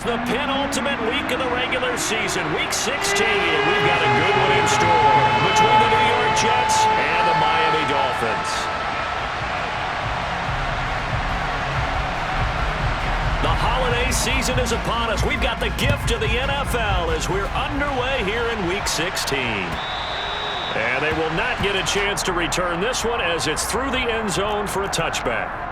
The penultimate week of the regular season, week 16, and we've got a good one in store between the New York Jets and the Miami Dolphins. The holiday season is upon us. We've got the gift of the NFL as we're underway here in week 16. And they will not get a chance to return this one as it's through the end zone for a touchback.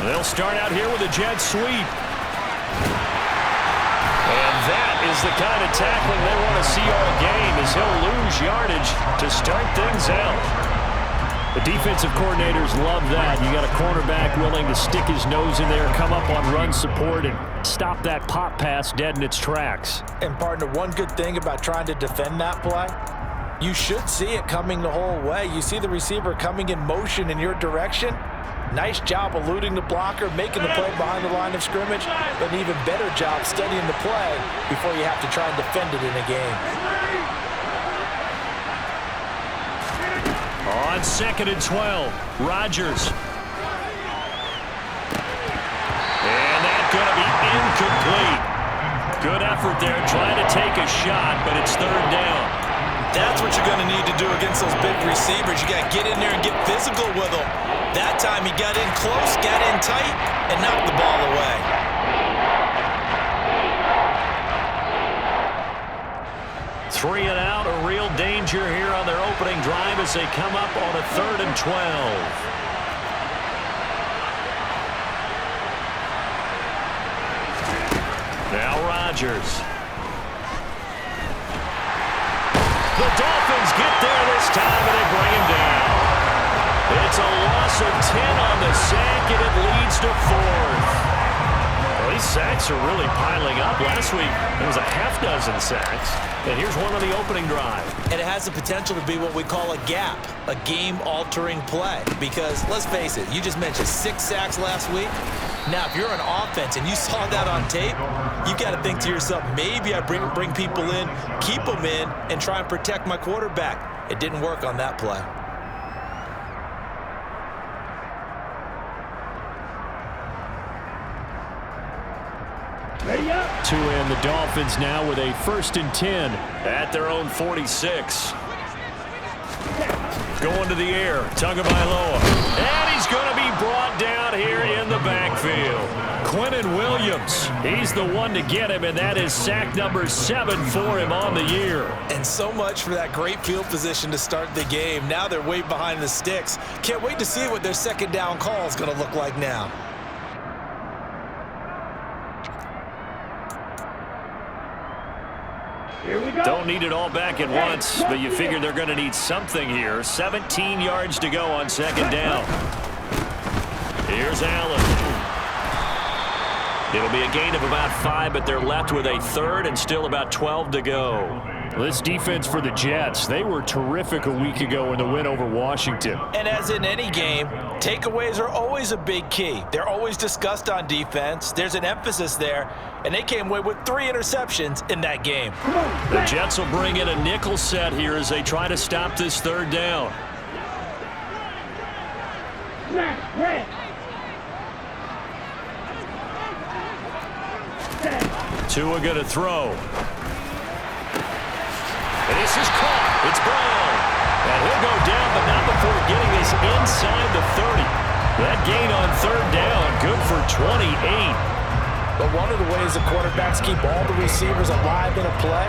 They'll start out here with a jet sweep. And that is the kind of tackling they want to see all game as he'll lose yardage to start things out. The defensive coordinators love that. You got a cornerback willing to stick his nose in there, come up on run support, and stop that pop pass dead in its tracks. And partner, one good thing about trying to defend that play, you should see it coming the whole way. You see the receiver coming in motion in your direction. Nice job eluding the blocker, making the play behind the line of scrimmage, but an even better job studying the play before you have to try and defend it in a game. On 2nd and 12, Rodgers. And that's going to be incomplete. Good effort there, trying to take a shot, but it's 3rd down. That's what you're going to need to do against those big receivers. You got to get in there and get physical with them. That time he got in close, got in tight, and knocked the ball away. Three and out, a real danger here on their opening drive as they come up on a 3rd and 12. Now Rodgers. The Dolphins get there this time and they bring him down. It's a loss of 10 on the sack, and it leads to 4th. Well, these sacks are really piling up. Last week, there was a half-dozen sacks, and here's one on the opening drive. And it has the potential to be what we call a gap, a game-altering play. Because, let's face it, you just mentioned 6 sacks last week. Now, if you're an offense and you saw that on tape, you got to think to yourself, maybe I bring people in, keep them in, and try and protect my quarterback. It didn't work on that play. To end the Dolphins now with a 1st and 10 at their own 46. Going to the air, Tagovailoa. And he's going to be brought down here in the backfield. Quinnen Williams, he's the one to get him, and that is sack number 7 for him on the year. And so much for that great field position to start the game. Now they're way behind the sticks. Can't wait to see what their 2nd down call is going to look like now. Don't need it all back at once, but you figure they're going to need something here. 17 yards to go on 2nd down. Here's Allen. It'll be a gain of about 5, but they're left with a 3rd and still about 12 to go. This defense for the Jets, they were terrific a week ago in the win over Washington. And as in any game, takeaways are always a big key. They're always discussed on defense. There's an emphasis there, and they came away with 3 interceptions in that game. The Jets will bring in a nickel set here as they try to stop this 3rd down. Tua going to throw. And this is caught. It's Brown. And he'll go down, but not before getting this inside the 30. That gain on 3rd down, good for 28. But one of the ways the quarterbacks keep all the receivers alive in a play,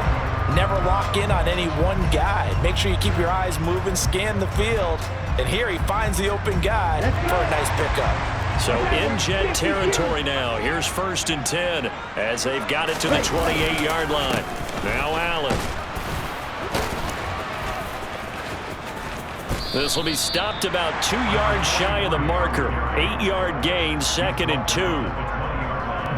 never lock in on any one guy. Make sure you keep your eyes moving, scan the field. And here he finds the open guy for a nice pickup. So in Jet territory now. Here's 1st and 10 as they've got it to the 28-yard line. Now Allen. This will be stopped about 2 yards shy of the marker. 8-yard gain, 2nd and 2.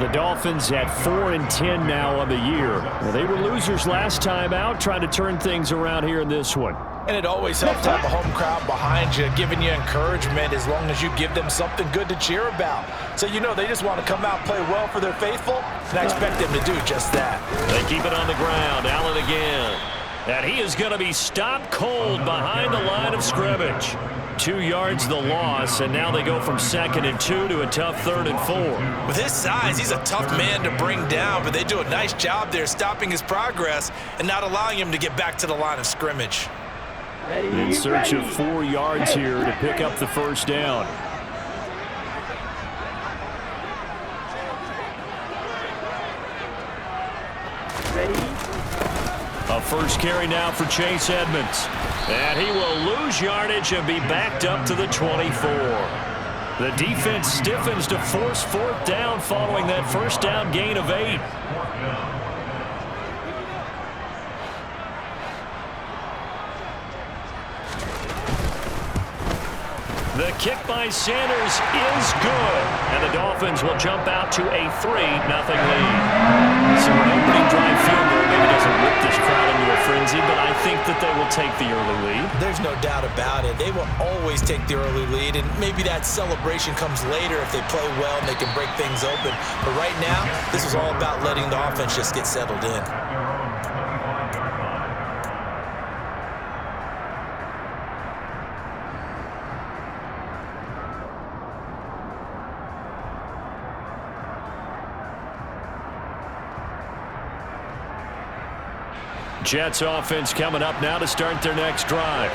The Dolphins at 4 and 10 now on the year. Well, they were losers last time out, trying to turn things around here in this one. And it always helps to have a home crowd behind you, giving you encouragement as long as you give them something good to cheer about. So you know they just want to come out and play well for their faithful, and I expect them to do just that. They keep it on the ground. Allen again. And he is going to be stopped cold behind the line of scrimmage. 2 yards the loss, and now they go from 2nd and 2 to a tough 3rd and 4. With his size, he's a tough man to bring down, but they do a nice job there stopping his progress and not allowing him to get back to the line of scrimmage. In search of 4 yards here to pick up the first down. A first carry now for Chase Edmonds. And he will lose yardage and be backed up to the 24. The defense stiffens to force 4th down following that first down gain of 8. The kick by Sanders is good, and the Dolphins will jump out to a 3-0 lead. So an opening drive field goal maybe doesn't whip this crowd into a frenzy, but I think that they will take the early lead. There's no doubt about it. They will always take the early lead, and maybe that celebration comes later if they play well and they can break things open. But right now, this is all about letting the offense just get settled in. Jets offense coming up now to start their next drive.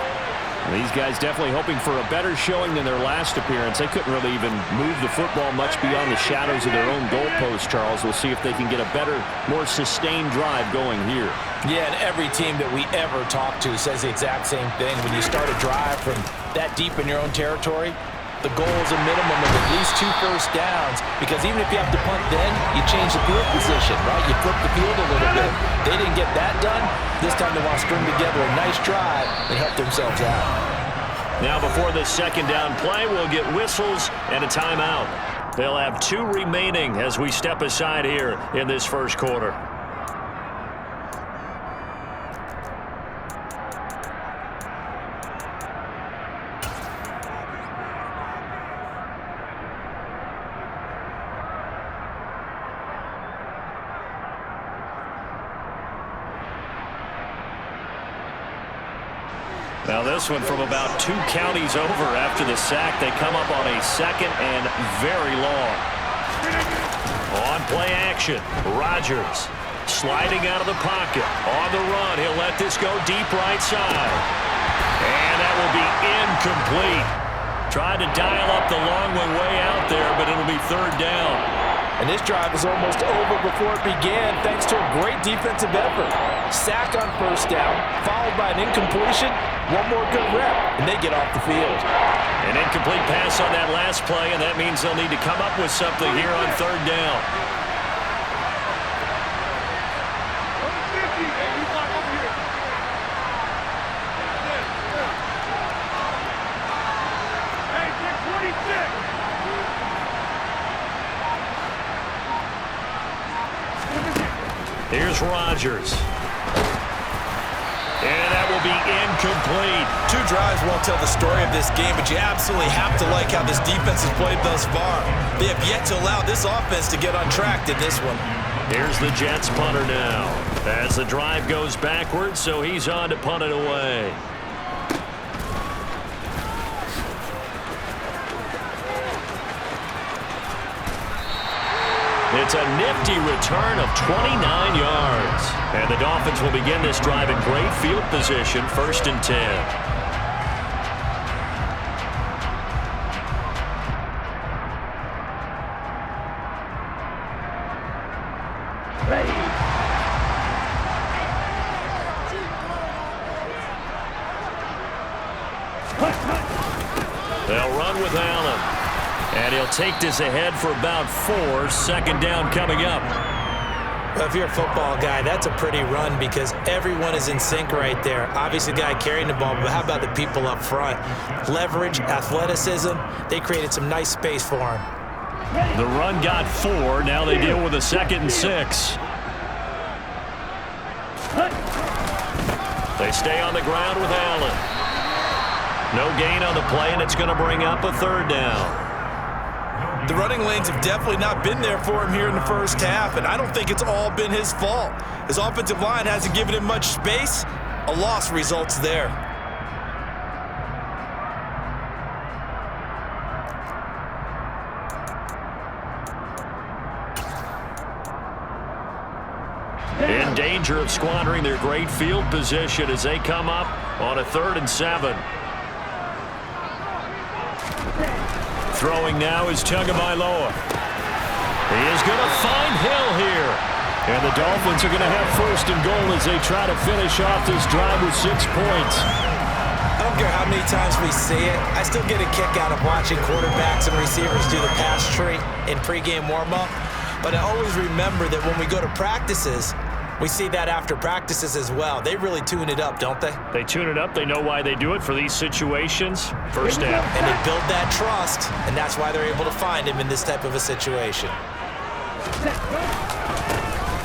These guys definitely hoping for a better showing than their last appearance. They couldn't really even move the football much beyond the shadows of their own goalpost, Charles. We'll see if they can get a better, more sustained drive going here. Yeah, and every team that we ever talk to says the exact same thing. When you start a drive from that deep in your own territory, the goal is a minimum of at least 2 first downs, because even if you have to punt then, you change the field position, right? You flip the field a little bit. They didn't get that done. This time they want to string together a nice drive and help themselves out. Now before this 2nd down play, we'll get whistles and a timeout. They'll have 2 remaining as we step aside here in this first quarter. Now this one from about 2 counties over after the sack. They come up on a 2nd and very long. On play action, Rodgers sliding out of the pocket. On the run, he'll let this go deep right side. And that will be incomplete. Tried to dial up the long one way out there, but it'll be 3rd down. And this drive is almost over before it began thanks to a great defensive effort. Sack on first down, followed by an incompletion. One more good rep, and they get off the field. An incomplete pass on that last play, and that means they'll need to come up with something here on 3rd down. Here's Rodgers. And that will be incomplete. 2 drives won't tell the story of this game, but you absolutely have to like how this defense has played thus far. They have yet to allow this offense to get on track in this one. Here's the Jets punter now. As the drive goes backwards, so he's on to punt it away. It's a nifty return of 29 yards. And the Dolphins will begin this drive in great field position, 1st and 10. They'll run with Allen. And he'll take this ahead for about 4. 2nd down coming up. Well, if you're a football guy, that's a pretty run because everyone is in sync right there. Obviously, the guy carrying the ball, but how about the people up front? Leverage, athleticism, they created some nice space for him. The run got 4. Now they deal with a 2nd and 6. They stay on the ground with Allen. No gain on the play, and it's going to bring up a third down. The running lanes have definitely not been there for him here in the first half, and I don't think it's all been his fault. His offensive line hasn't given him much space. A loss results there. In danger of squandering their great field position as they come up on a 3rd and 7. Throwing now is Tagovailoa. He is going to find Hill here. And the Dolphins are going to have 1st and goal as they try to finish off this drive with 6 points. I don't care how many times we see it. I still get a kick out of watching quarterbacks and receivers do the pass tree in pregame warm-up. But I always remember that when we go to practices, we see that after practices as well. They really tune it up, don't they? They tune it up. They know why they do it for these situations. First down. And they build that trust, and that's why they're able to find him in this type of a situation.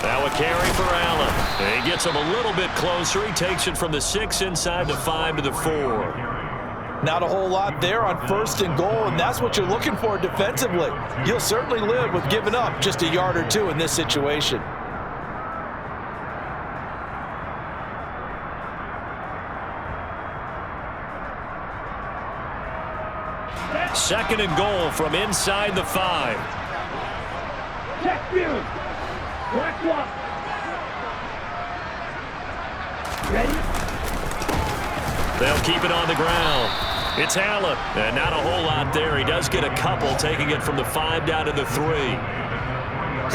Now a carry for Allen. And he gets him a little bit closer. He takes it from the 6 inside the 5 to the 4. Not a whole lot there on 1st and goal, and that's what you're looking for defensively. You'll certainly live with giving up just a yard or 2 in this situation. Second and goal from inside the 5. Check view. Black block. Ready? They'll keep it on the ground. It's Allen, and not a whole lot there. He does get a couple, taking it from the 5 down to the 3.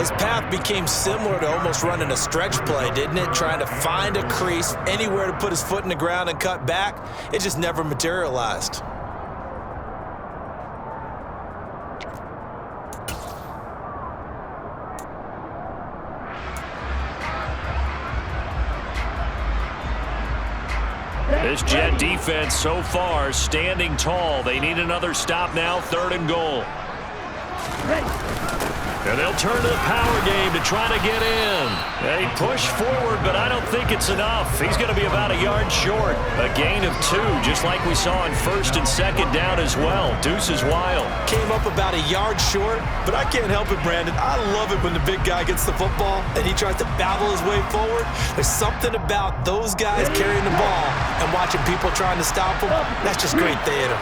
His path became similar to almost running a stretch play, didn't it? Trying to find a crease, anywhere to put his foot in the ground and cut back. It just never materialized. This Jet defense so far standing tall. They need another stop now, 3rd and goal. And they'll turn to the power game to try to get in. They push forward, but I don't think it's enough. He's going to be about a yard short. A gain of 2, just like we saw on 1st and 2nd down as well. Deuce is wild. Came up about a yard short, but I can't help it, Brandon. I love it when the big guy gets the football and he tries to battle his way forward. There's something about those guys carrying the ball and watching people trying to stop them. That's just great theater.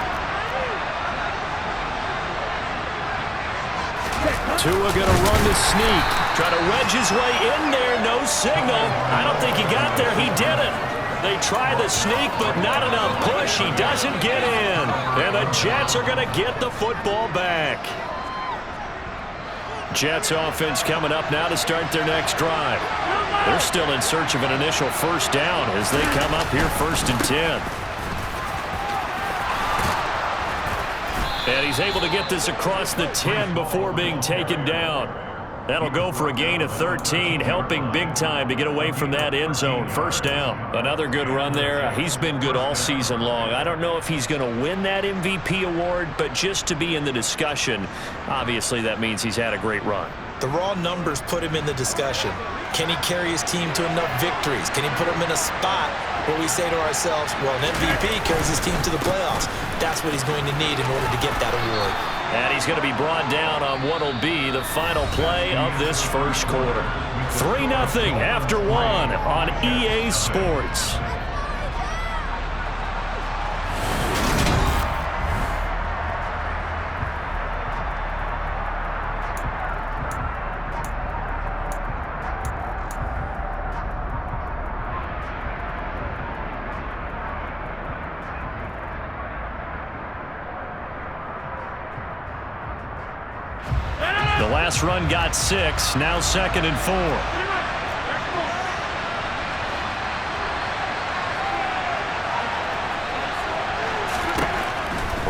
Tua going to run the sneak. Try to wedge his way in there. No signal. I don't think he got there. He didn't. They try the sneak, but not enough push. He doesn't get in. And the Jets are going to get the football back. Jets offense coming up now to start their next drive. They're still in search of an initial 1st down as they come up here 1st and 10. And he's able to get this across the 10 before being taken down. That'll go for a gain of 13, helping big time to get away from that end zone. 1st down. Another good run there. He's been good all season long. I don't know if he's going to win that MVP award, but just to be in the discussion, obviously that means he's had a great run. The raw numbers put him in the discussion. Can he carry his team to enough victories? Can he put them in a spot where we say to ourselves, well, an MVP carries his team to the playoffs. That's what he's going to need in order to get that award. And he's going to be brought down on what will be the final play of this 1st quarter. 3-0 after 1 on EA Sports. The last run got 6, now 2nd and 4.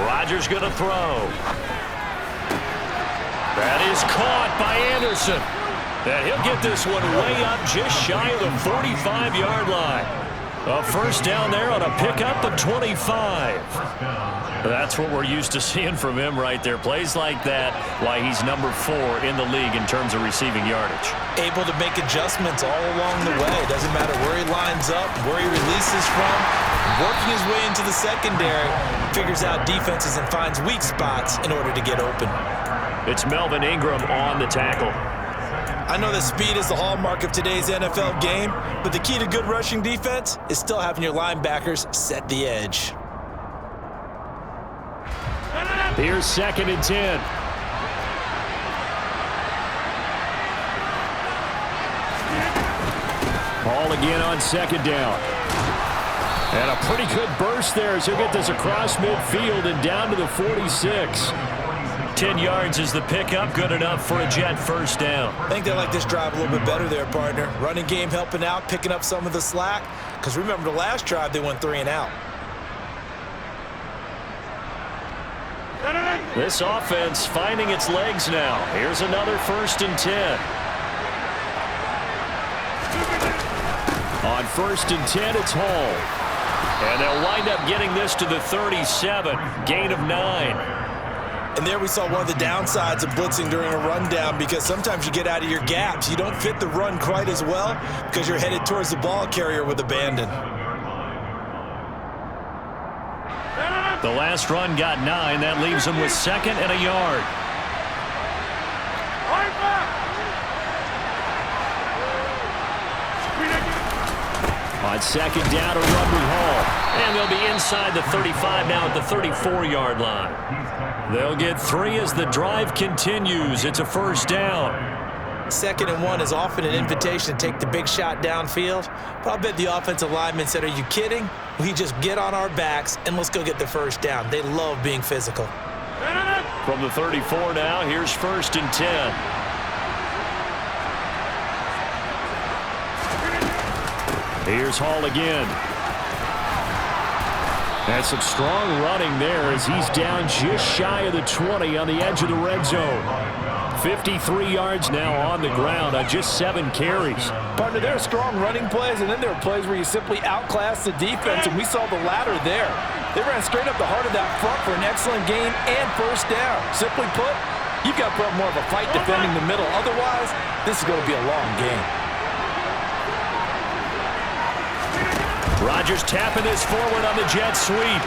Rodgers going to throw. That is caught by Anderson. And he'll get this one way up just shy of the 45-yard line. A first down there on a pickup of 25. That's what we're used to seeing from him right there. Plays like that, why he's number 4 in the league in terms of receiving yardage. Able to make adjustments all along the way. Doesn't matter where he lines up, where he releases from. Working his way into the secondary, figures out defenses and finds weak spots in order to get open. It's Melvin Ingram on the tackle. I know that speed is the hallmark of today's NFL game, but the key to good rushing defense is still having your linebackers set the edge. Here's 2nd and 10. Ball again on 2nd down. And a pretty good burst there as he'll get this across midfield and down to the 46. 10 yards is the pickup, good enough for a Jet first down. I think they like this drive a little bit better there, partner. Running game helping out, picking up some of the slack. Because remember the last drive, they went 3 and out. This offense finding its legs now. Here's another 1st and 10. On 1st and 10, it's Hall. And they'll wind up getting this to the 37, gain of 9. And there we saw one of the downsides of blitzing during a rundown, because sometimes you get out of your gaps. You don't fit the run quite as well because you're headed towards the ball carrier with abandon. The last run got 9. That leaves them with 2nd and a yard. On 2nd down, a run with Hall. And they'll be inside the 35 now at the 34-yard line. They'll get 3 as the drive continues. It's a first down. 2nd and 1 is often an invitation to take the big shot downfield. But I'll bet the offensive lineman said, are you kidding? We just get on our backs and let's go get the first down. They love being physical. From the 34 now, here's 1st and 10. Here's Hall again. And some strong running there as he's down just shy of the 20 on the edge of the red zone. 53 yards now on the ground on just 7 carries. Partner, there are strong running plays, and then there are plays where you simply outclass the defense, and we saw the latter there. They ran straight up the heart of that front for an excellent gain and first down. Simply put, you've got to put up more of a fight defending the middle. Otherwise, this is going to be a long game. Rodgers tapping this forward on the jet sweep.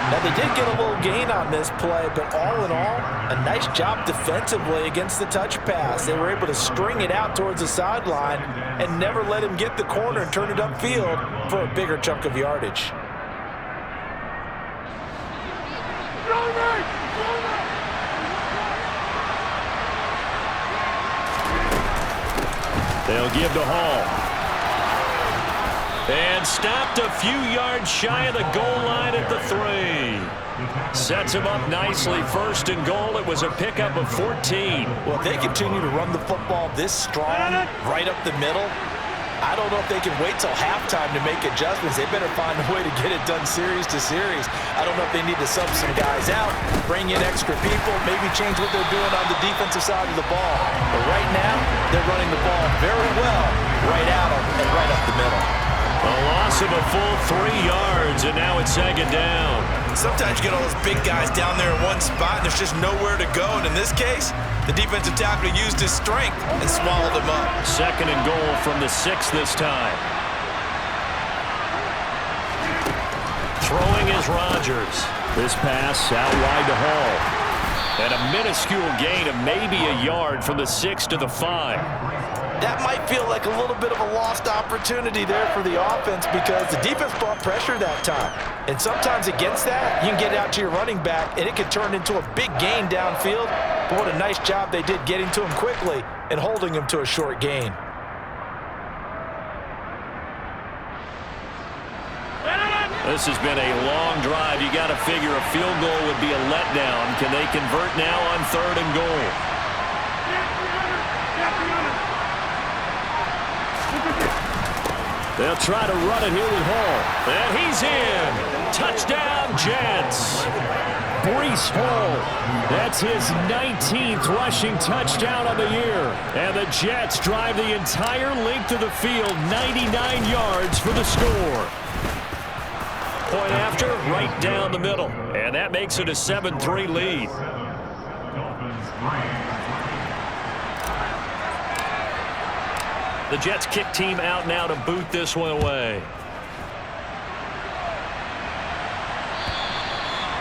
Now, they did get a little gain on this play, but all in all, a nice job defensively against the touch pass. They were able to string it out towards the sideline and never let him get the corner and turn it upfield for a bigger chunk of yardage. They'll give to Hall. And stopped a few yards shy of the goal line at the 3. Sets him up nicely. 1st and goal. It was a pickup of 14. Well, if they continue to run the football this strong, right up the middle, I don't know if they can wait till halftime to make adjustments. They better find a way to get it done series to series. I don't know if they need to sub some guys out, bring in extra people, maybe change what they're doing on the defensive side of the ball. But right now, they're running the ball very well right at them and right up the middle. A loss of a full 3 yards, and now it's 2nd down. Sometimes you get all those big guys down there in one spot, and there's just nowhere to go. And in this case, the defensive tackle used his strength and swallowed him up. 2nd and goal from the 6 this time. Throwing is Rodgers. This pass out wide to Hall. And a minuscule gain of maybe a yard from the 6 to the 5. That might feel like a little bit of a lost opportunity there for the offense because the defense brought pressure that time. And sometimes against that, you can get out to your running back, and it can turn into a big gain downfield. But what a nice job they did getting to him quickly and holding him to a short gain. This has been a long drive. You got to figure a field goal would be a letdown. Can they convert now on 3rd and goal? They'll try to run it here with Hall. And he's in. Touchdown, Jets. Breece Hall. That's his 19th rushing touchdown of the year. And the Jets drive the entire length of the field, 99 yards for the score. Point after, right down the middle. And that makes it a 7-3 lead. The Jets kick team out now to boot this one away.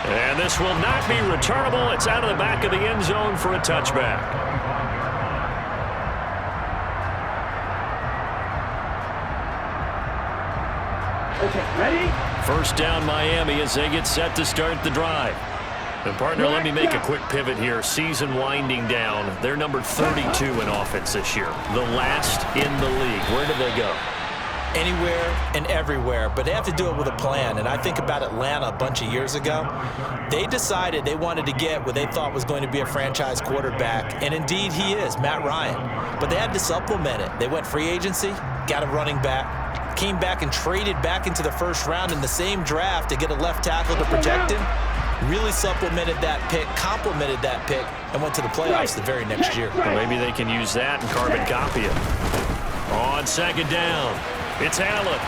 And this will not be returnable. It's out of the back of the end zone for a touchback. Okay, ready? First down Miami as they get set to start the drive. And partner, let me make a quick pivot here. Season winding down. They're number 32 in offense this year. The last in the league. Where did they go? Anywhere and everywhere, but they have to do it with a plan. And I think about Atlanta a bunch of years ago. They decided they wanted to get what they thought was going to be a franchise quarterback, and indeed he is, Matt Ryan. But they had to supplement it. They went free agency, got a running back, came back and traded back into the first round in the same draft to get a left tackle to protect him. Really supplemented that pick, complemented that pick, and went to the playoffs the very next year. Well, maybe they can use that and carbon copy it. On second down, it's Allen.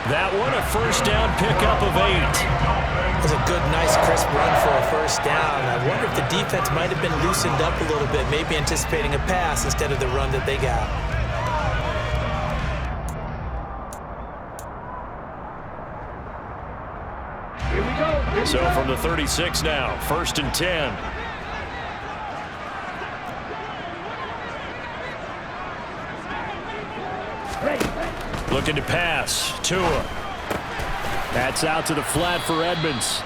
That one, a first down pickup of 8. It was a good, nice, crisp run for a first down. I wonder if the defense might have been loosened up a little bit, maybe anticipating a pass instead of the run that they got. Here we go. So from the 36 now, 1st and 10. Looking to pass. Tua. That's out to the flat for Edmonds.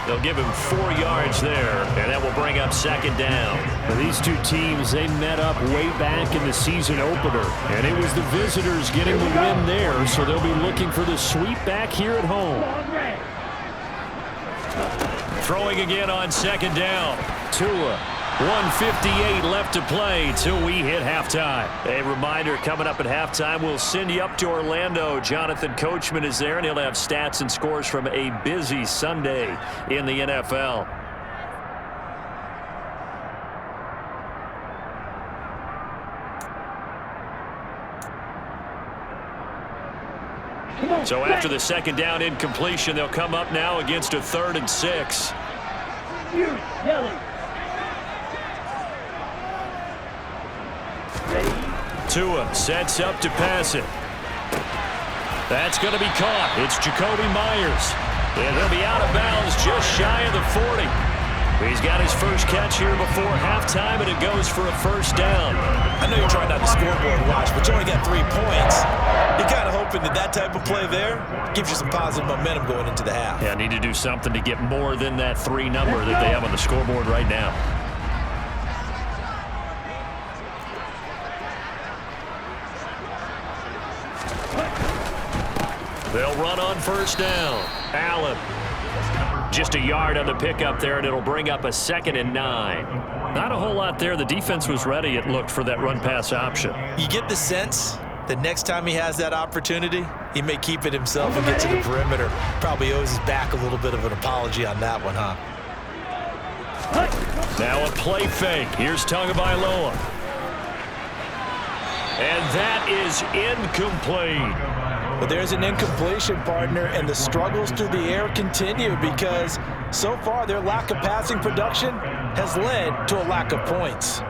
They'll give him 4 yards there, and that will bring up second down. Now, these two teams, they met up way back in the season opener, and it was the visitors getting the win there, so they'll be looking for the sweep back here at home. Throwing again on second down. Tua. 1:58 left to play till we hit halftime. A reminder, coming up at halftime, we'll send you up to Orlando. Jonathan Coachman is there, and he'll have stats and scores from a busy Sunday in the NFL. So after the second down incompletion, they'll come up now against a 3rd and 6. Yellow. Tua sets up to pass it. That's going to be caught. It's Jacoby Myers. And he'll be out of bounds just shy of the 40. He's got his first catch here before halftime, and it goes for a first down. I know you're trying not to scoreboard watch, but you only got 3 points. You're kind of hoping that that type of play there gives you some positive momentum going into the half. Yeah, need to do something to get more than that 3 number that they have on the scoreboard right now. They'll run on first down. Allen. Just a yard on the pickup there, and it'll bring up a 2nd and 9. Not a whole lot there. The defense was ready, it looked, for that run-pass option. You get the sense that next time he has that opportunity, he may keep it himself and get to the perimeter. Probably owes his back a little bit of an apology on that one, huh? Now a play fake. Here's Tagovailoa. And that is incomplete. But there's an incompletion, partner, and the struggles through the air continue because so far their lack of passing production has led to a lack of points.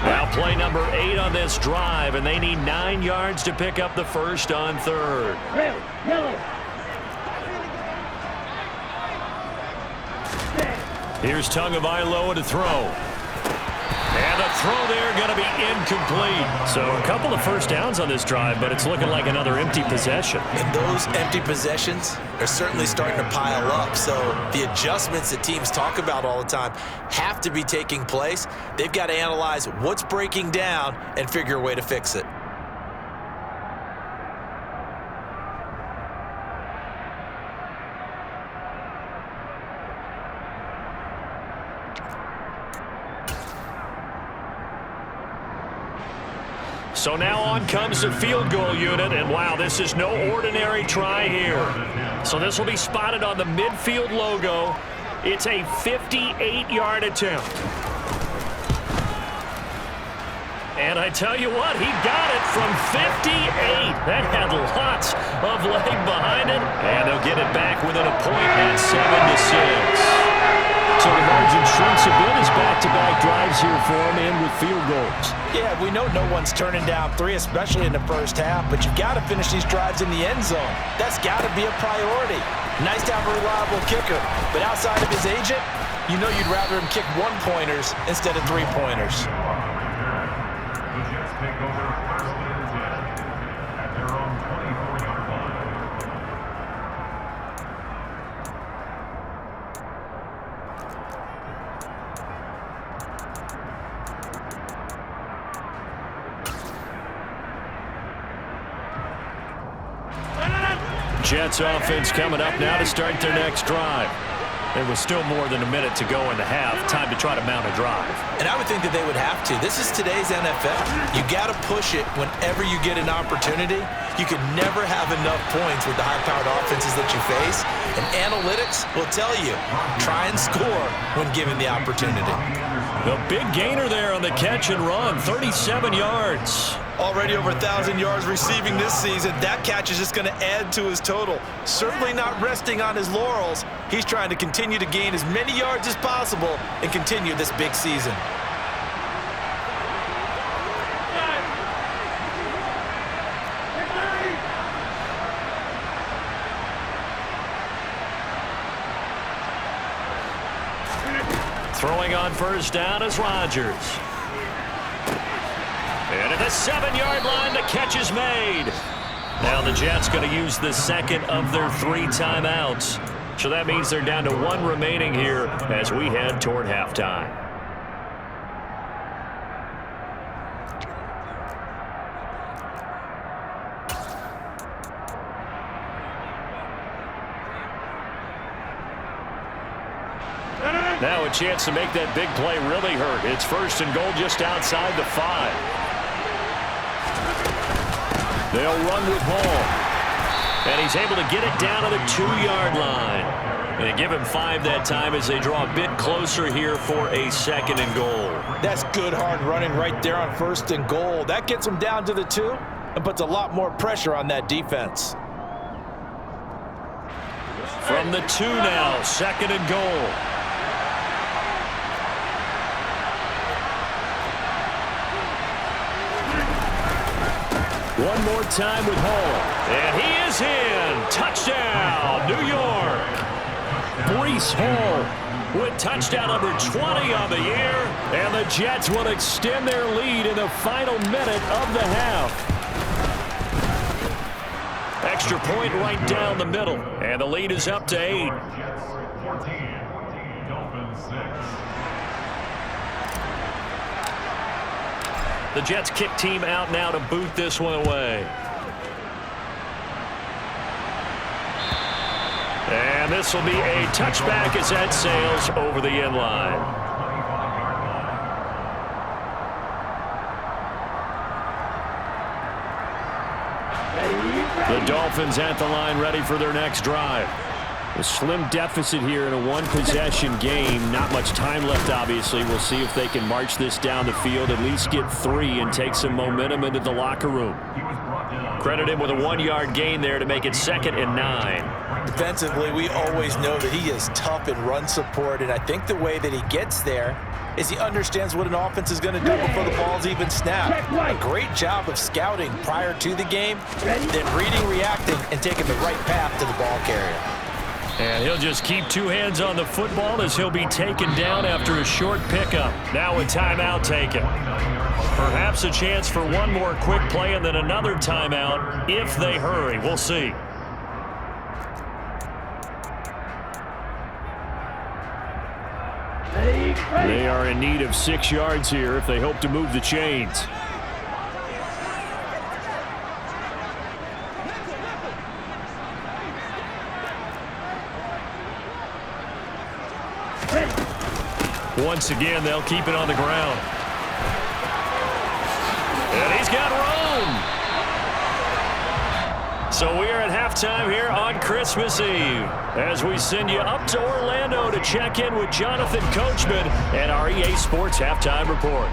Now play number 8 on this drive, and they need 9 yards to pick up the first on 3rd. Red, yellow. Here's Tagovailoa to throw. And the throw there going to be incomplete. So a couple of first downs on this drive, but it's looking like another empty possession. And those empty possessions are certainly starting to pile up. So the adjustments that teams talk about all the time have to be taking place. They've got to analyze what's breaking down and figure a way to fix it. So now on comes the field goal unit, and wow, this is no ordinary try here. So this will be spotted on the midfield logo. It's a 58-yard attempt. And I tell you what, he got it from 58. That had lots of leg behind it. And they'll get it back within a point at 7-6. So the margin shrinks a bit as back-to-back drives here for him in with field goals. Yeah, we know no one's turning down 3, especially in the first half, but you've got to finish these drives in the end zone. That's got to be a priority. Nice to have a reliable kicker, but outside of his agent, you know you'd rather him kick 1-pointers instead of 3-pointers. Jets offense coming up now to start their next drive. There was still more than a minute to go in the half. Time to try to mount a drive. And I would think that they would have to. This is today's NFL. You got to push it whenever you get an opportunity. You can never have enough points with the high-powered offenses that you face. And analytics will tell you, try and score when given the opportunity. The big gainer there on the catch and run, 37 yards. Already over 1,000 yards receiving this season. That catch is just going to add to his total. Certainly not resting on his laurels. He's trying to continue to gain as many yards as possible and continue this big season. Throwing on first down is Rodgers. And at the 7-yard line, the catch is made. Now the Jets going to use the second of their 3 timeouts. So that means they're down to 1 remaining here as we head toward halftime. Now a chance to make that big play really hurt. It's first and goal just outside the 5. They'll run with Hall. And he's able to get it down to the 2-yard line. And they give him 5 that time as they draw a bit closer here for a second and goal. That's good hard running right there on first and goal. That gets them down to the 2 and puts a lot more pressure on that defense. From the 2 now, second and goal. One more time with Hall. And he is in. Touchdown, New York. Breece Hall with touchdown number 20 on the year. And the Jets will extend their lead in the final minute of the half. Extra point right down the middle. And the lead is up to 8. The Jets kick team out now to boot this one away. And this will be a touchback as that sails over the end line. The Dolphins at the line ready for their next drive. A slim deficit here in a 1-possession game. Not much time left, obviously. We'll see if they can march this down the field, at least get 3 and take some momentum into the locker room. Credit him with a 1-yard gain there to make it 2nd and 9. Defensively, we always know that he is tough in run support, and I think the way that he gets there is he understands what an offense is going to do before the ball's even snapped. A great job of scouting prior to the game, then reading, reacting, and taking the right path to the ball carrier. And he'll just keep 2 hands on the football as he'll be taken down after a short pickup. Now a timeout taken. Perhaps a chance for one more quick play and then another timeout if they hurry. We'll see. They are in need of 6 yards here if they hope to move the chains. Once again, they'll keep it on the ground. And he's got room. So we are at halftime here on Christmas Eve as we send you up to Orlando to check in with Jonathan Coachman and our EA Sports Halftime Report.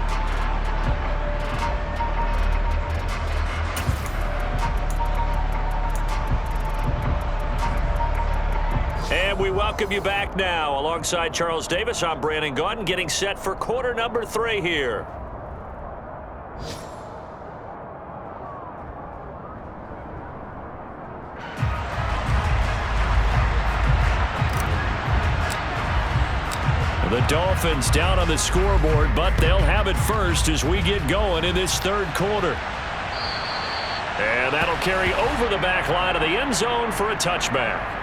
And we welcome you back now. Alongside Charles Davis, I'm Brandon Gaudin, getting set for quarter number 3 here. The Dolphins down on the scoreboard, but they'll have it first as we get going in this third quarter. And that'll carry over the back line of the end zone for a touchback.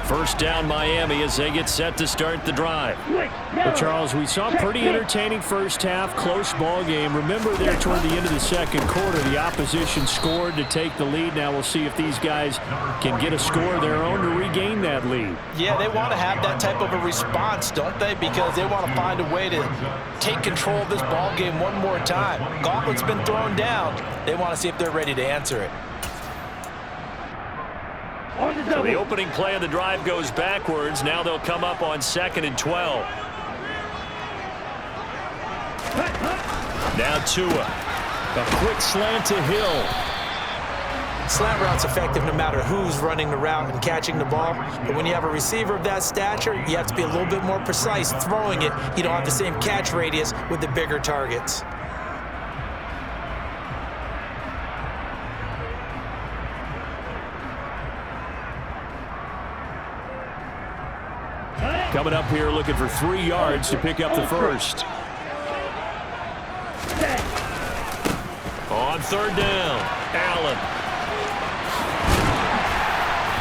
First down Miami as they get set to start the drive. Well, Charles, we saw a pretty entertaining first half, close ball game. Remember there toward the end of the second quarter, the opposition scored to take the lead. Now we'll see if these guys can get a score of their own to regain that lead. Yeah, they want to have that type of a response, don't they? Because they want to find a way to take control of this ball game one more time. Gauntlet's been thrown down. They want to see if they're ready to answer it. So the opening play of the drive goes backwards. Now they'll come up on 2nd and 12. Now Tua. A quick slant to Hill. Slant route's effective no matter who's running the route and catching the ball. But when you have a receiver of that stature, you have to be a little bit more precise throwing it. You don't have the same catch radius with the bigger targets. Coming up here looking for 3 yards to pick up the first. On 3rd down, Allen.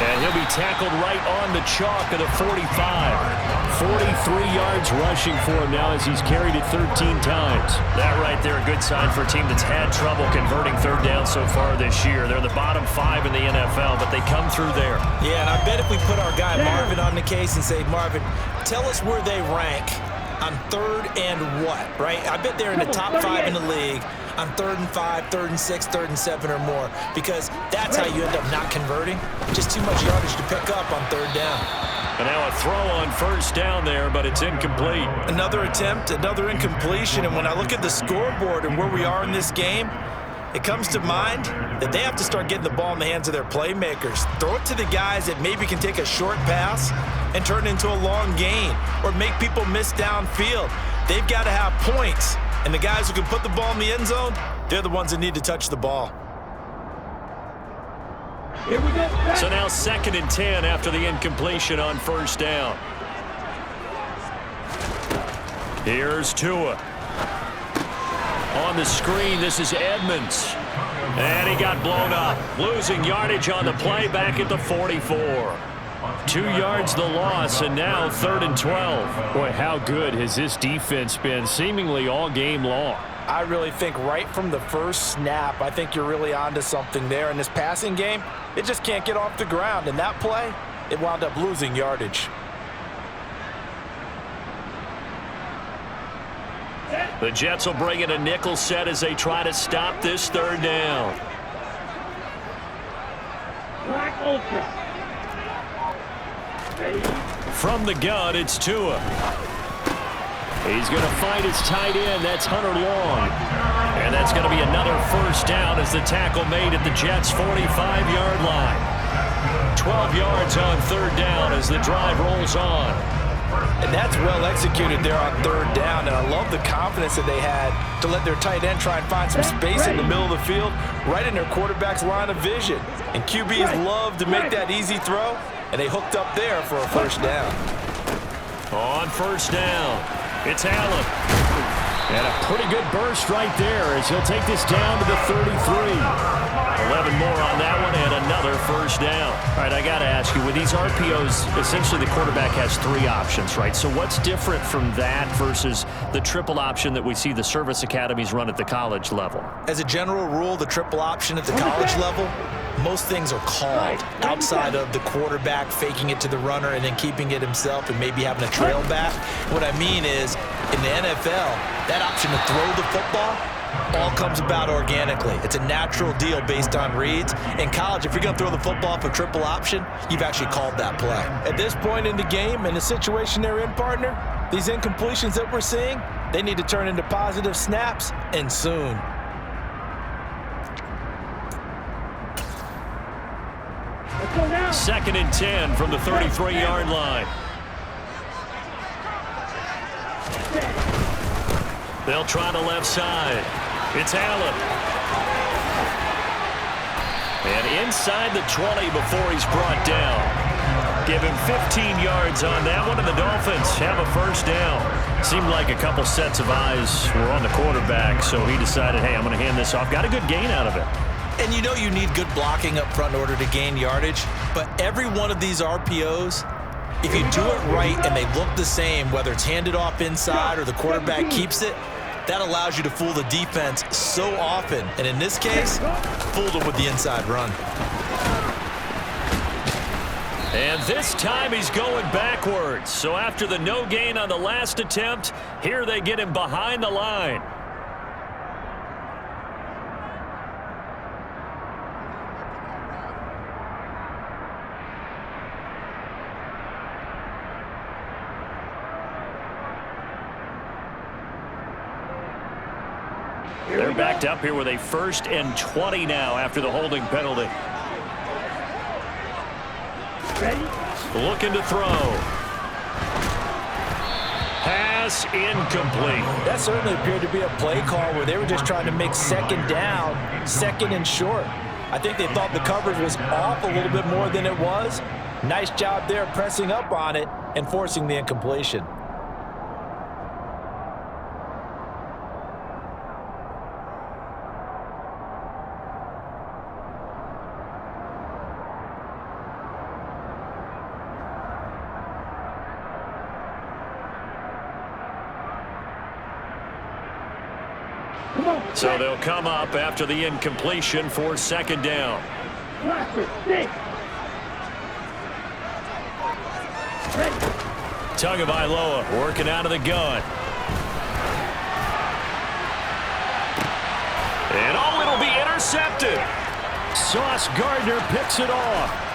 And he'll be tackled right on the chalk of the 45. 43 yards rushing for him now as he's carried it 13 times. That right there, a good sign for a team that's had trouble converting 3rd down so far this year. They're the bottom 5 in the NFL, but they come through there. Yeah, and I bet if we put our guy Marvin on the case and say, Marvin, tell us where they rank on 3rd and what, right? I bet they're in the top 5 in the league on 3rd and 5, 3rd and 6, 3rd and 7 or more, because that's how you end up not converting. Just too much yardage to pick up on 3rd down. And now a throw on 1st down there, but it's incomplete. Another attempt, another incompletion, and when I look at the scoreboard and where we are in this game, it comes to mind that they have to start getting the ball in the hands of their playmakers. Throw it to the guys that maybe can take a short pass and turn it into a long gain or make people miss downfield. They've got to have points, and the guys who can put the ball in the end zone, they're the ones that need to touch the ball. Here we go. So now 2nd and 10 after the incompletion on 1st down. Here's Tua. On the screen, this is Edmonds. And he got blown up. Losing yardage on the play back at the 44. 2 yards the loss, and now 3rd and 12. Boy, how good has this defense been seemingly all game long? I really think right from the first snap, I think you're really onto something there. In this passing game, it just can't get off the ground. And that play, it wound up losing yardage. The Jets will bring in a nickel set as they try to stop this 3rd down. Black Ultra. Ready? From the gun, it's Tua. He's going to find his tight end. That's Hunter Long. And that's going to be another 1st down as the tackle made at the Jets' 45-yard line. 12 yards on 3rd down as the drive rolls on. And that's well executed there on 3rd down. And I love the confidence that they had to let their tight end try and find some space in the middle of the field, right in their quarterback's line of vision. And QBs love to make that easy throw, and they hooked up there for a 1st down. On 1st down, it's Allen. And a pretty good burst right there as he'll take this down to the 33. 11 more on that one and another 1st down. All right, I got to ask you, with these RPOs, essentially the quarterback has 3 options, right? So what's different from that versus the triple option that we see the service academies run at the college level? As a general rule, the triple option at the college level most things are called outside of the quarterback faking it to the runner and then keeping it himself and maybe having a trail back. What I mean is, in the NFL, that option to throw the football all comes about organically. It's a natural deal based on reads. In college, if you're going to throw the football for triple option, you've actually called that play. At this point in the game, in the situation they're in, partner, these incompletions that we're seeing, they need to turn into positive snaps, and soon. Second and 10 from the 33-yard line. They'll try the left side. It's Allen. And inside the 20 before he's brought down. Give him 15 yards on that one, and the Dolphins have a first down. Seemed like a couple sets of eyes were on the quarterback, so he decided, hey, I'm going to hand this off. Got a good gain out of it. And you know you need good blocking up front in order to gain yardage, but every one of these RPOs, if you do it right and they look the same, whether it's handed off inside or the quarterback keeps it, that allows you to fool the defense so often. And in this case, fooled them with the inside run. And this time he's going backwards. So after the no gain on the last attempt, here they get him behind the line. They're backed up here with a 1st and 20 now after the holding penalty. Looking to throw. Pass incomplete. That certainly appeared to be a play call where they were just trying to make second down, second and short. I think they thought the coverage was off a little bit more than it was. Nice job there pressing up on it and forcing the incompletion. So they'll come up after the incompletion for second down. Tagovailoa working out of the gun. And oh, it'll be intercepted. Sauce Gardner picks it off.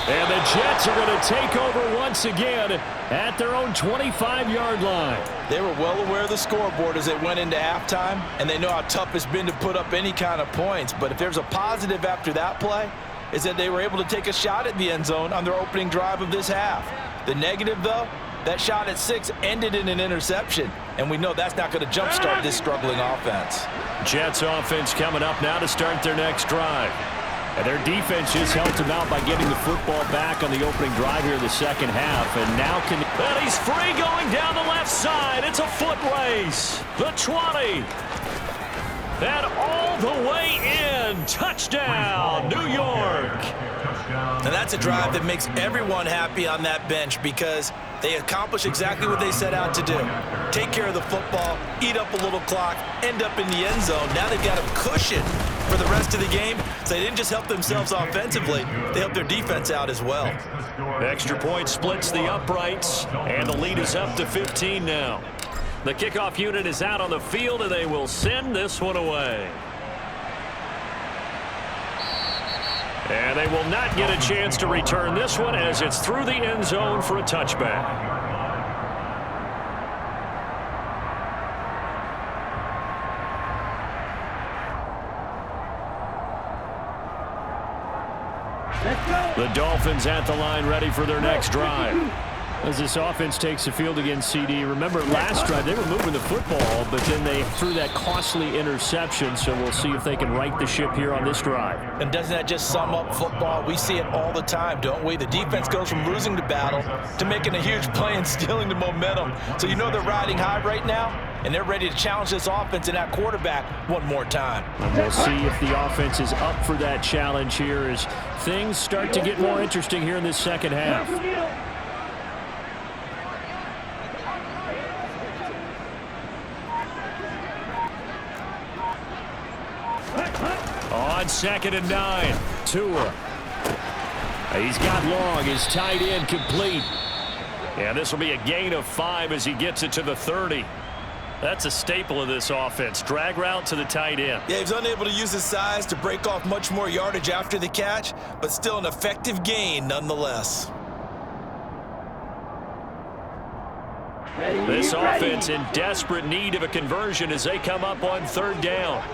And the Jets are going to take over once again at their own 25-yard line. They were well aware of the scoreboard as they went into halftime, and they know how tough it's been to put up any kind of points. But if there's a positive after that play, is that they were able to take a shot at the end zone on their opening drive of this half. The negative, though, that shot at 6 ended in an interception, and we know that's not going to jumpstart this struggling offense. Jets offense coming up now to start their next drive. And their defense just held them out by getting the football back on the opening drive here in the second half. And now and he's free going down the left side. It's a foot race. The 20. And all the way in. Touchdown, New York. And that's a drive that makes everyone happy on that bench because they accomplish exactly what they set out to do. Take care of the football, eat up a little clock, end up in the end zone. Now they've got a cushion for the rest of the game. So they didn't just help themselves offensively, they helped their defense out as well. Extra point splits the uprights, and the lead is up to 15 now. The kickoff unit is out on the field, and they will send this one away. And they will not get a chance to return this one as it's through the end zone for a touchback. The Dolphins at the line ready for their next drive. As this offense takes the field against CD, remember last drive they were moving the football, but then they threw that costly interception, so we'll see if they can right the ship here on this drive. And doesn't that just sum up football? We see it all the time, don't we? The defense goes from losing the battle to making a huge play and stealing the momentum. So you know they're riding high right now, and they're ready to challenge this offense and that quarterback one more time. And we'll see if the offense is up for that challenge here as things start to get more interesting here in this second half. on 2nd and 9. Tua. He's got long. His tight end complete. Yeah, this will be a gain of 5 as he gets it to the 30. That's a staple of this offense. Drag route to the tight end. Yeah, he's unable to use his size to break off much more yardage after the catch, but still an effective gain nonetheless. This offense in desperate need of a conversion as they come up on 3rd down.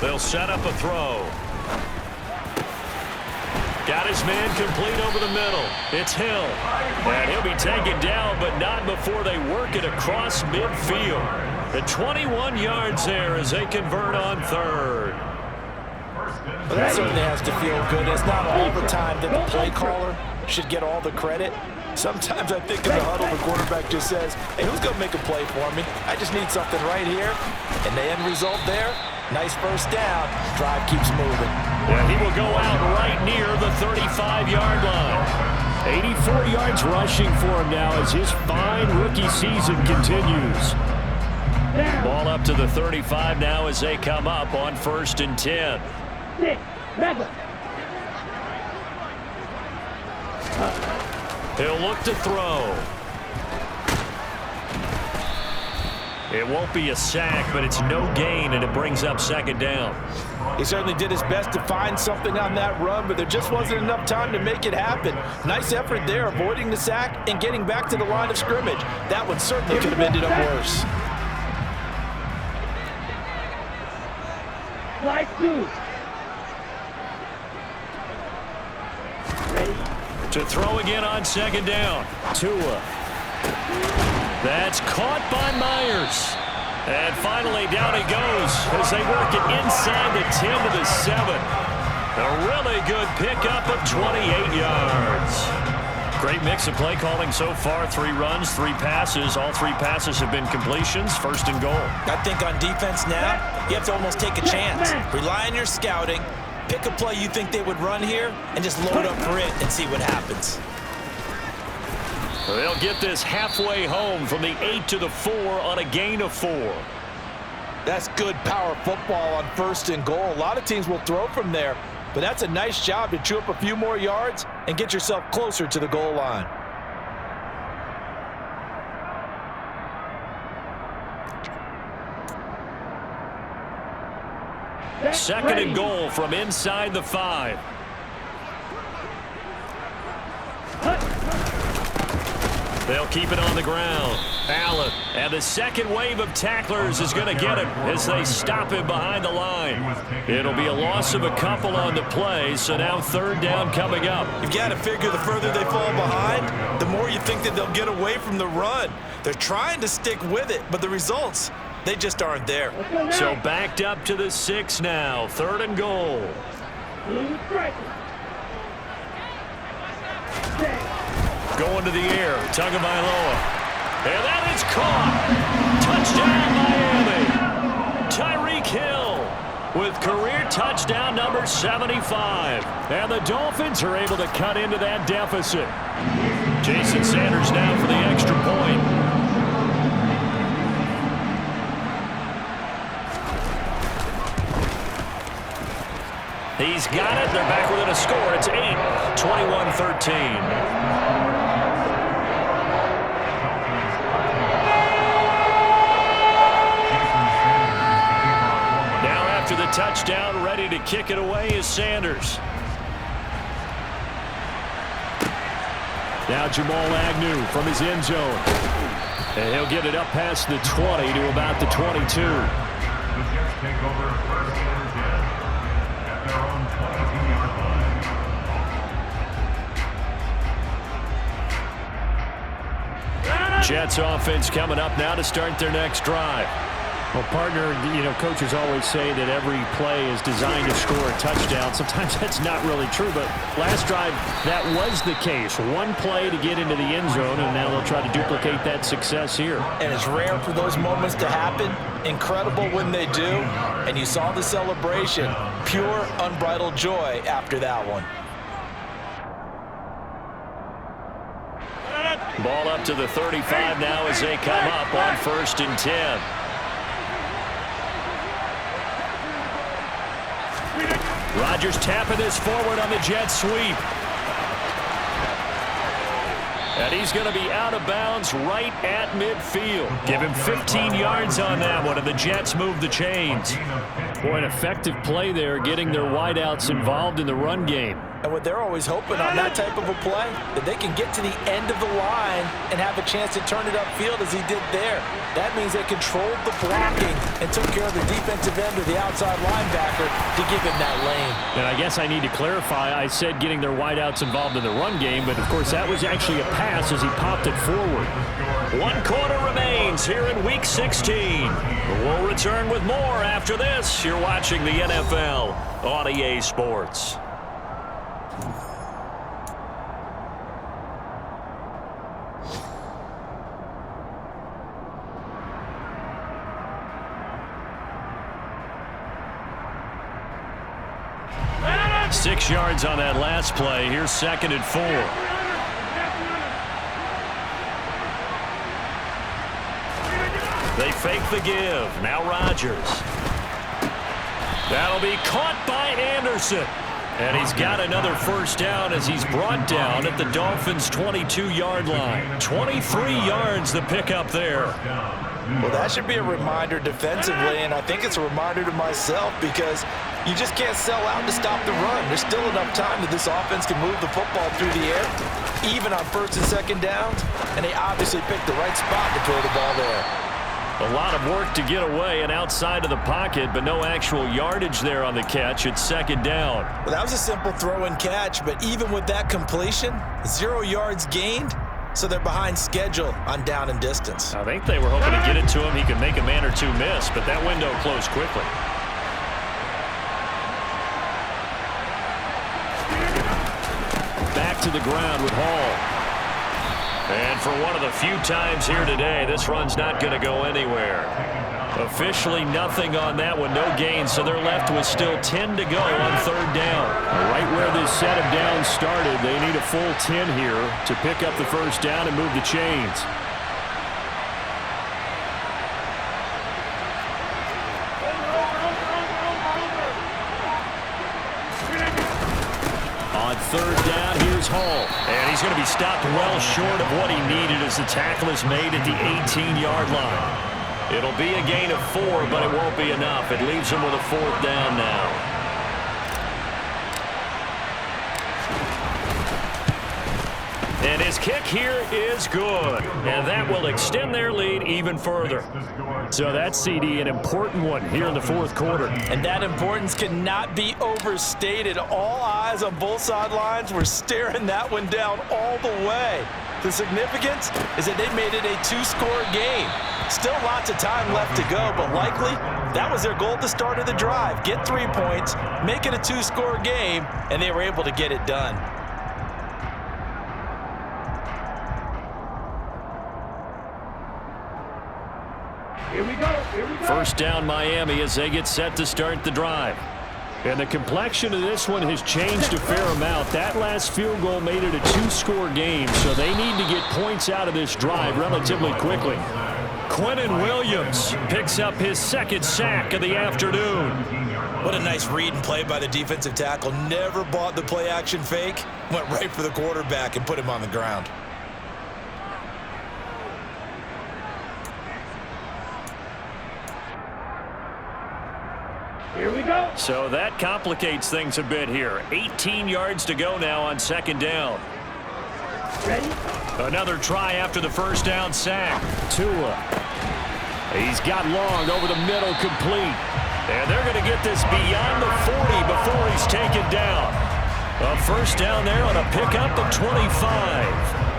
They'll set up a throw. Got his man complete over the middle. It's Hill. And he'll be taken down, but not before they work it across midfield. The 21 yards there as they convert on 3rd. Well, that certainly has to feel good. It's not all the time that the play caller should get all the credit. Sometimes I think in the huddle, the quarterback just says, hey, who's going to make a play for me? I just need something right here. And the end result there, nice first down. Drive keeps moving. Yeah, he will go out right near the 35-yard line. 84 yards rushing for him now as his fine rookie season continues. Ball up to the 35 now as they come up on 1st and 10. He'll look to throw. It won't be a sack, but it's no gain, and it brings up 2nd down. He certainly did his best to find something on that run, but there just wasn't enough time to make it happen. Nice effort there, avoiding the sack and getting back to the line of scrimmage. That one certainly could have ended up worse. Slide 2. To throw again on 2nd down. Tua. That's caught by Myers. And finally down he goes as they work it inside the 10 to the 7. A really good pickup of 28 yards. Great mix of play calling so far. 3 runs, 3 passes. All 3 passes have been completions. 1st and goal. I think on defense now, you have to almost take a chance. Rely on your scouting. Pick a play you think they would run here and just load up for it and see what happens. They'll get this halfway home from the 8 to the 4 on a gain of 4. That's good power football on 1st and goal. A lot of teams will throw from there, but that's a nice job to chew up a few more yards and get yourself closer to the goal line. Second and goal from inside the 5. They'll keep it on the ground. Allen, and the second wave of tacklers is going to get him as they stop him behind the line. It'll be a loss of a couple on the play, so now 3rd down coming up. You've got to figure the further they fall behind, the more you think that they'll get away from the run. They're trying to stick with it, but the results, they just aren't there. So backed up to the 6 now. 3rd and goal. Going to the air. Tagovailoa. And that is caught. Touchdown, Miami. Tyreek Hill with career touchdown number 75. And the Dolphins are able to cut into that deficit. Jason Sanders now for the extra point. He's got it. They're back within a score. It's 8, 21-13. To the touchdown, ready to kick it away is Sanders. Now Jamal Agnew from his end zone. And he'll get it up past the 20 to about the 22. Jets offense coming up now to start their next drive. Well, partner, coaches always say that every play is designed to score a touchdown. Sometimes that's not really true, but last drive, that was the case. One play to get into the end zone, and now they'll try to duplicate that success here. And it's rare for those moments to happen. Incredible when they do. And you saw the celebration. Pure, unbridled joy after that one. Ball up to the 35 now as they come up on 1st and 10. Rodgers tapping this forward on the jet sweep. And he's going to be out of bounds right at midfield. Give him 15 yards on that one, and the Jets move the chains. Boy, an effective play there, getting their wideouts involved in the run game. And what they're always hoping on that type of a play, that they can get to the end of the line and have a chance to turn it upfield as he did there. That means they controlled the blocking and took care of the defensive end or the outside linebacker to give him that lane. And I guess I need to clarify, I said getting their wideouts involved in the run game, but of course that was actually a pass as he popped it forward. 1 quarter remains here in Week 16. We'll return with more after this. You're watching the NFL on EA Sports. Six yards on that last play. Here's 2nd and 4. They fake the give. Now Rodgers. That'll be caught by Anderson. And he's got another first down as he's brought down at the Dolphins' 22-yard line. 23 yards the pickup there. Well, that should be a reminder defensively, and I think it's a reminder to myself because you just can't sell out to stop the run. There's still enough time that this offense can move the football through the air, even on 1st and 2nd downs, and they obviously picked the right spot to throw the ball there. A lot of work to get away and outside of the pocket, but no actual yardage there on the catch. It's 2nd down. Well, that was a simple throw and catch, but even with that completion, 0 yards gained, so they're behind schedule on down and distance. I think they were hoping to get it to him. He could make a man or two miss, but that window closed quickly. Back to the ground with Hall. And for one of the few times here today, this run's not going to go anywhere. Officially nothing on that one, no gain, so they're left with still 10 to go on 3rd down. Right where this set of downs started, they need a full 10 here to pick up the first down and move the chains. On 3rd down, here's Hall. And he's going to be stopped well short of what he needed as the tackle is made at the 18-yard line. It'll be a gain of 4, but it won't be enough. It leaves him with a 4th down now. And his kick here is good. And that will extend their lead even further. So that's, CD, an important one here in the 4th quarter. And that importance cannot be overstated. All eyes on both sidelines were staring that one down all the way. The significance is that they made it a 2-score game. Still lots of time left to go, but likely that was their goal at the start of the drive. Get 3 points, make it a 2-score game, and they were able to get it done. Here we go. Here we go. First down Miami as they get set to start the drive. And the complexion of this one has changed a fair amount. That last field goal made it a 2-score game, so they need to get points out of this drive relatively quickly. Quinnen Williams picks up his 2nd sack of the afternoon. What a nice read and play by the defensive tackle. Never bought the play-action fake. Went right for the quarterback and put him on the ground. Here we go. So that complicates things a bit here. 18 yards to go now on 2nd down. Ready? Another try after the first down sack. Tua. He's got long over the middle, complete. And they're going to get this beyond the 40 before he's taken down. A first down there on a pickup at 25.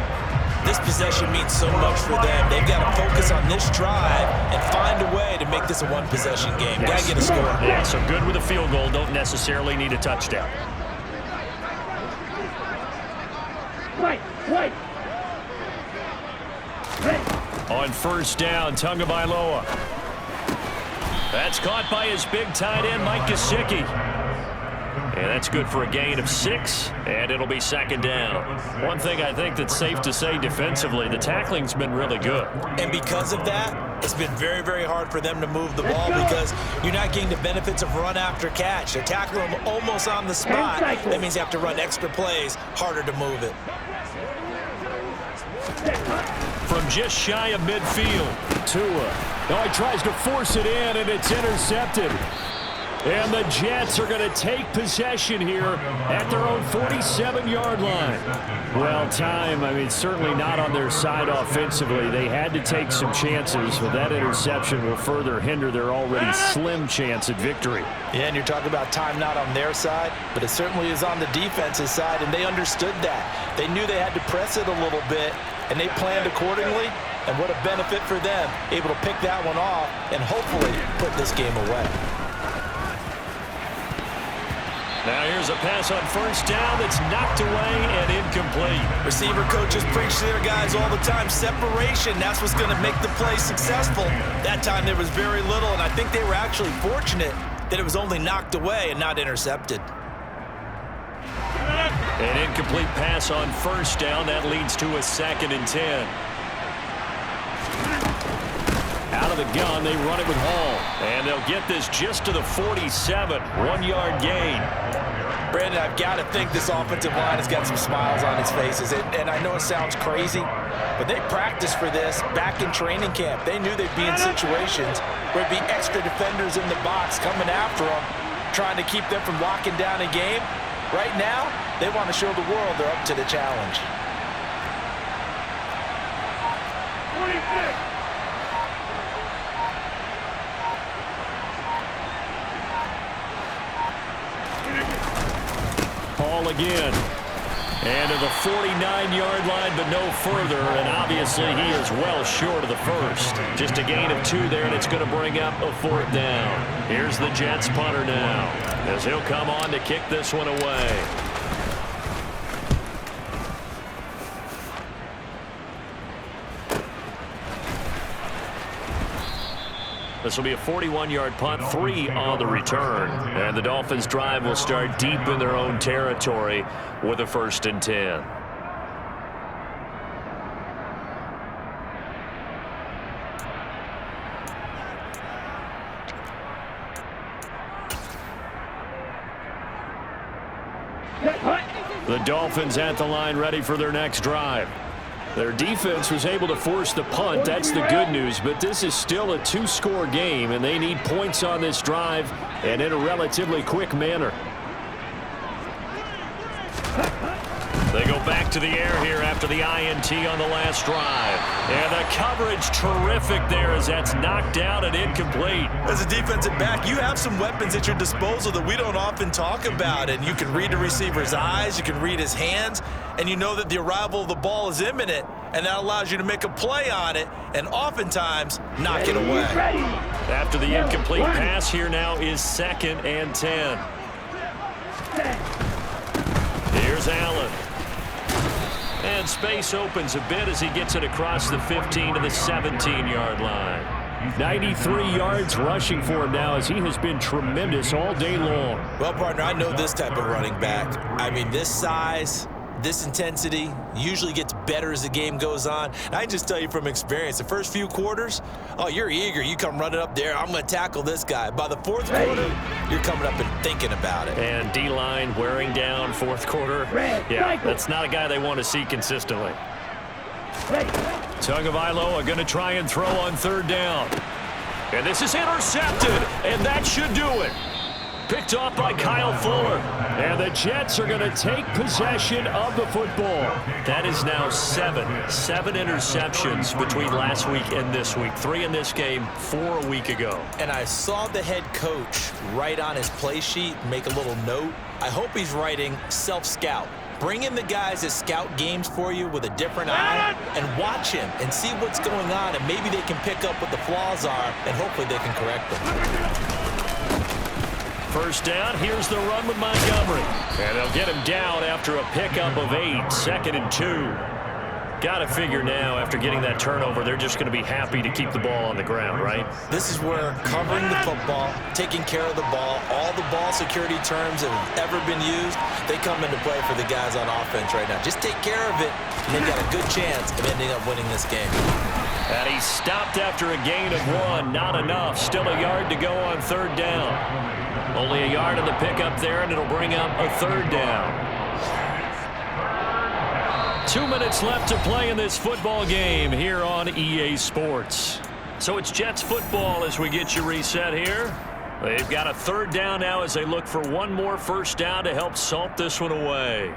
This possession means so much for them. They've got to focus on this drive and find a way to make this a one-possession game. Got to get a score. Yeah, so good with a field goal. Don't necessarily need a touchdown. Wait. Ready. On first down, Tagovailoa. That's caught by his big tight end, Mike Gesicki. And that's good for a gain of 6, and it'll be 2nd down. One thing I think that's safe to say defensively, the tackling's been really good. And because of that, It's been very, very hard for them to move the ball because you're not getting the benefits of run after catch. They're tackling them almost on the spot. That means you have to run extra plays, harder to move it. From just shy of midfield, Tua. Oh, he tries to force it in, and it's intercepted. And the Jets are going to take possession here at their own 47-yard line. Well, certainly not on their side offensively. They had to take some chances, but that interception will further hinder their already slim chance at victory. Yeah, and you're talking about time not on their side, but it certainly is on the defensive side, and they understood that. They knew they had to press it a little bit, and they planned accordingly, and what a benefit for them, able to pick that one off and hopefully put this game away. Now here's a pass on first down that's knocked away and incomplete. Receiver coaches preach to their guys all the time. Separation, that's what's going to make the play successful. That time there was very little, and I think they were actually fortunate that it was only knocked away and not intercepted. An incomplete pass on first down. That leads to a 2nd and 10. Out of the gun, they run it with Hall. And they'll get this just to the 47. 1-yard gain. Brandon, I've got to think this offensive line has got some smiles on its faces. And I know it sounds crazy, but they practiced for this back in training camp. They knew they'd be in situations where there'd be extra defenders in the box coming after them, trying to keep them from locking down a game. Right now, they want to show the world they're up to the challenge. 26. Hall again. And to the 49-yard line, but no further. And obviously, he is well short of the first. Just a gain of 2 there, and it's going to bring up a 4th down. Here's the Jets punter now, as he'll come on to kick this one away. This will be a 41-yard punt, 3 on the return. And the Dolphins' drive will start deep in their own territory with a 1st and 10. The Dolphins at the line ready for their next drive. Their defense was able to force the punt. That's the good news, but this is still a 2-score game, and they need points on this drive and in a relatively quick manner. They go back to the air here after the INT on the last drive. And the coverage terrific there as that's knocked down and incomplete. As a defensive back, you have some weapons at your disposal that we don't often talk about. And you can read the receiver's eyes, you can read his hands, and you know that the arrival of the ball is imminent. And that allows you to make a play on it and oftentimes knock it away. After the incomplete pass, here now is 2nd and 10. Here's Allen. And space opens a bit as he gets it across the 15 to the 17-yard line. 93 yards rushing for him now as he has been tremendous all day long. Well, partner, I know this type of running back. I mean, this size, this intensity usually gets better as the game goes on. And I can just tell you from experience, the first few quarters, oh, you're eager. You come running up there, I'm going to tackle this guy. By the 4th quarter, you're coming up and thinking about it. And D-line wearing down 4th quarter. Yeah, that's not a guy they want to see consistently. Tagovailoa going to try and throw on 3rd down. And this is intercepted, and that should do it. Picked off by Kyle Fuller. And the Jets are going to take possession of the football. That is now 7 interceptions between last week and this week. 3 in this game, 4 a week ago. And I saw the head coach write on his play sheet, make a little note. I hope he's writing self-scout. Bring in the guys that scout games for you with a different eye and watch him and see what's going on, and maybe they can pick up what the flaws are, and hopefully they can correct them. First down, here's the run with Montgomery. And they'll get him down after a pickup of 8, 2nd and 2. Got to figure now, after getting that turnover, they're just going to be happy to keep the ball on the ground, right? This is where covering the football, taking care of the ball, all the ball security terms that have ever been used, they come into play for the guys on offense right now. Just take care of it, and they've got a good chance of ending up winning this game. And he stopped after a gain of 1. Not enough. Still a yard to go on 3rd down. Only a yard on the pickup there, and it'll bring up a 3rd down. 2 minutes left to play in this football game here on EA Sports. So it's Jets football as we get you reset here. They've got a 3rd down now as they look for one more 1st down to help salt this one away.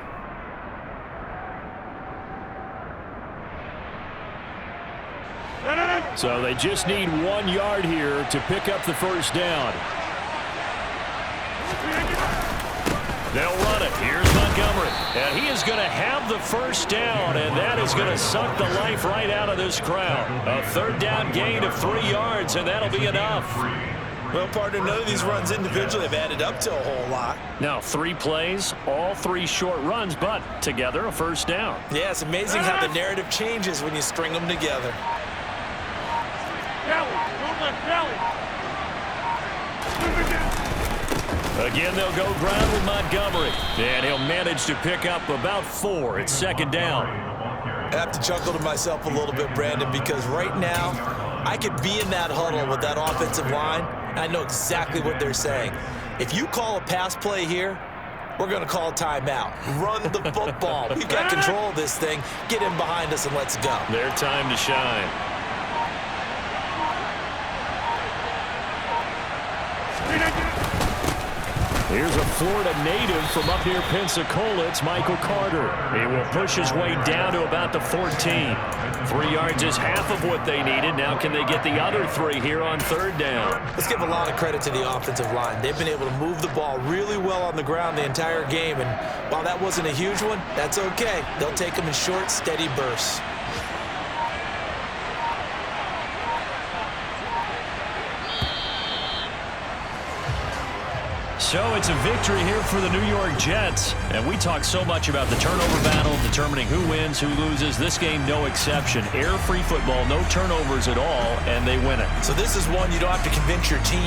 So they just need 1 yard here to pick up the 1st down. They'll run it. Here's Montgomery. And he is going to have the 1st down, and that is going to suck the life right out of this crowd. A 3rd down gain of 3 yards, and that'll be enough. Well, partner, none of these runs individually have added up to a whole lot. Now, 3 plays, all 3 short runs, but together a 1st down. Yeah, it's amazing how the narrative changes when you string them together. Again, they'll go ground with Montgomery. And he'll manage to pick up about 4. It's 2nd down. I have to chuckle to myself a little bit, Brandon, because right now I could be in that huddle with that offensive line, and I know exactly what they're saying. If you call a pass play here, we're going to call a timeout. Run the football. We've got control of this thing. Get in behind us and let's go. Their time to shine. Here's a Florida native from up near Pensacola. It's Michael Carter. He will push his way down to about the 14. 3 yards is half of what they needed. Now can they get the other 3 here on 3rd down? Let's give a lot of credit to the offensive line. They've been able to move the ball really well on the ground the entire game. And while that wasn't a huge one, that's okay. They'll take them in short, steady bursts. So it's a victory here for the New York Jets. And we talk so much about the turnover battle, determining who wins, who loses. This game, no exception. Air-free football, no turnovers at all, and they win it. So this is one you don't have to convince your team